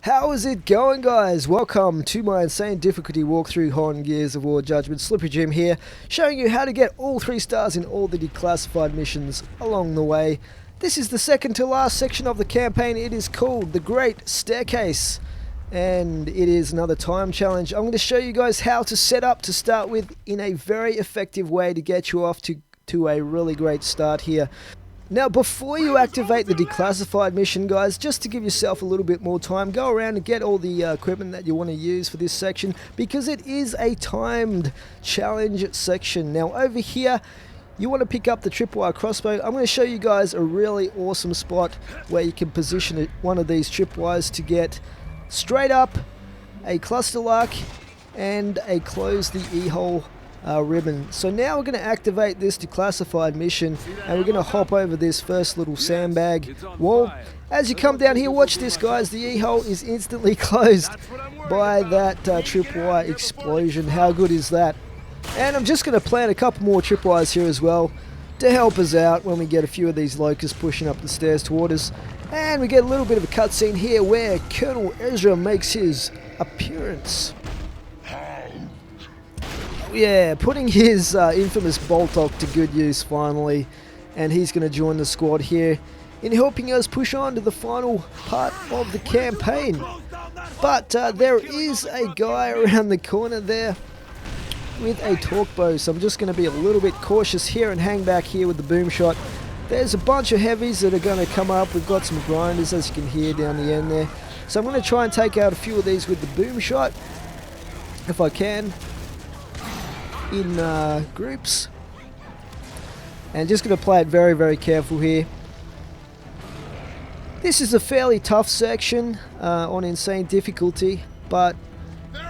How is it going, guys? Welcome to my insane difficulty walkthrough on Gears of War Judgment. Slippery Jim here, showing you how to get all 3 stars in all the declassified missions along the way. This is the second to last section of the campaign. It is called The Great Staircase, and it is another time challenge. I'm going to show you guys how to set up to start with in a very effective way to get you off to a really great start here. Now, before you activate the declassified mission, guys, just to give yourself a little bit more time, go around and get all the equipment that you want to use for this section, because it is a timed challenge section. Now, over here, you want to pick up the tripwire crossbow. I'm going to show you guys a really awesome spot where you can position one of these tripwires to get straight up a cluster lock and a close the e-hole ribbon. So now we're going to activate this declassified mission, and we're going to hop over this first little sandbag wall. As you come down here, watch this, guys. The e-hole is instantly closed by that tripwire explosion. How good is that? And I'm just going to plant a couple more tripwires here as well to help us out when we get a few of these locusts pushing up the stairs toward us. And we get a little bit of a cutscene here where Colonel Ezra makes his appearance. Yeah, putting his infamous Boltok to good use finally, and he's going to join the squad here in helping us push on to the final part of the campaign. But there is a guy around the corner there with a torque bow, so I'm just going to be a little bit cautious here and hang back here with the boom shot. There's a bunch of heavies that are going to come up. We've got some grinders, as you can hear down the end there. So I'm going to try and take out a few of these with the boom shot, if I can, in groups, and just going to play it very, very careful here. This is a fairly tough section on insane difficulty, but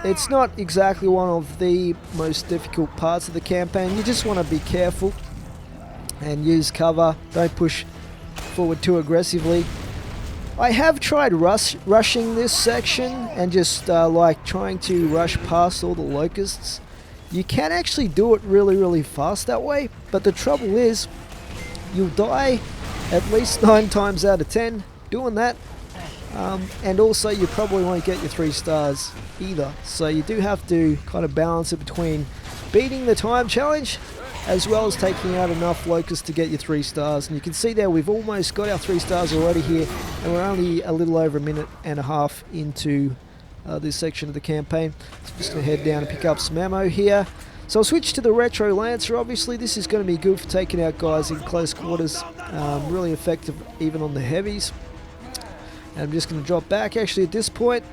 it's not exactly one of the most difficult parts of the campaign. You just want to be careful and use cover. Don't push forward too aggressively. I have tried rushing this section and just like trying to rush past all the locusts. You can actually do it really, really fast that way, but the trouble is you'll die at least 9 times out of 10 doing that, and also you probably won't get your 3 stars either. So you do have to kind of balance it between beating the time challenge as well as taking out enough locusts to get your 3 stars. And you can see there we've almost got our 3 stars already here, and we're only a little over a minute and a half into this section of the campaign. So I'm just going to head down and pick up some ammo here. So I'll switch to the Retro Lancer. Obviously this is going to be good for taking out guys in close quarters, really effective even on the heavies. And I'm just going to drop back actually at this point,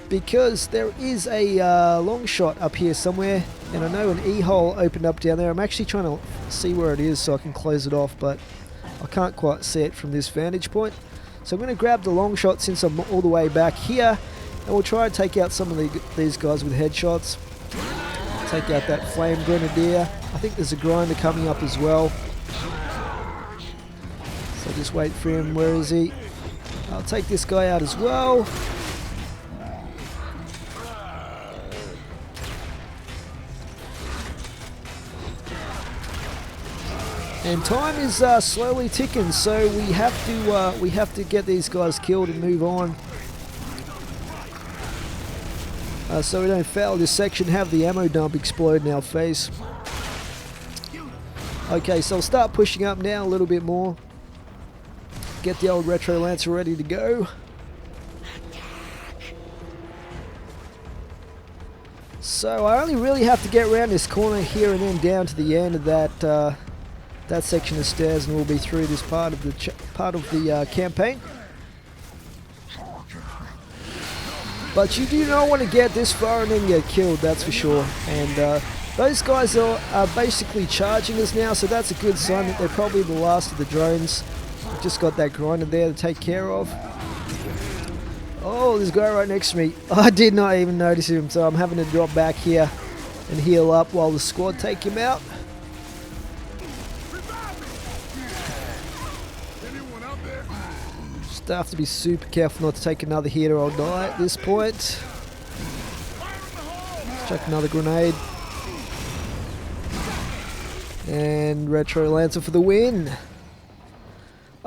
because there is a long shot up here somewhere, and I know an e-hole opened up down there. I'm actually trying to see where it is so I can close it off, but I can't quite see it from this vantage point. So I'm going to grab the long shot since I'm all the way back here, and we'll try and take out some of these guys with headshots. Take out that flame grenadier. I think there's a grinder coming up as well. So just wait for him. Where is he? I'll take this guy out as well. And time is slowly ticking, so we have to get these guys killed and move on. So we don't fail this section, have the ammo dump explode in our face. Okay, so I'll start pushing up now a little bit more. Get the old Retro Lancer ready to go. So I only really have to get around this corner here and then down to the end of that section of stairs, and we'll be through this part of the campaign. But you do not want to get this far and then get killed, that's for sure. And those guys are basically charging us now, so that's a good sign that they're probably the last of the drones. We've just got that grinder there to take care of. Oh, there's a guy right next to me. I did not even notice him, so I'm having to drop back here and heal up while the squad take him out. Just have to be super careful not to take another hit or I'll die at this point. Chuck another grenade. And Retro Lancer for the win.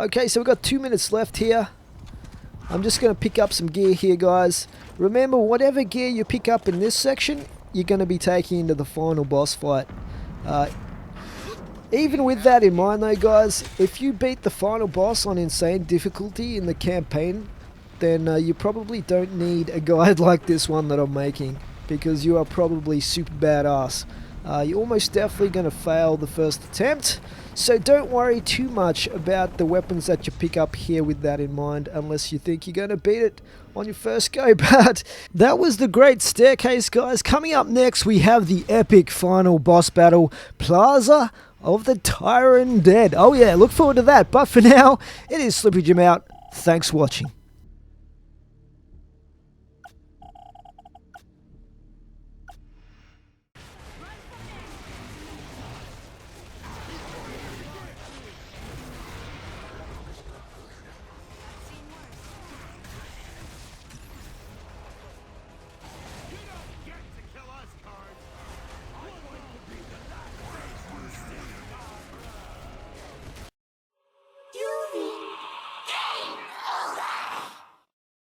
Okay, so we've got 2 minutes left here. I'm just going to pick up some gear here, guys. Remember, whatever gear you pick up in this section, you're going to be taking into the final boss fight. Even with that in mind though, guys, if you beat the final boss on insane difficulty in the campaign, then you probably don't need a guide like this one that I'm making, because you are probably super badass. You're almost definitely going to fail the first attempt, so don't worry too much about the weapons that you pick up here with that in mind, unless you think you're going to beat it on your first go. But that was the Great Staircase, guys. Coming up next, we have the epic final boss battle, Plaza of the Tyrant Dead. Oh yeah, look forward to that. But for now, it is Slippery Jim out. Thanks for watching.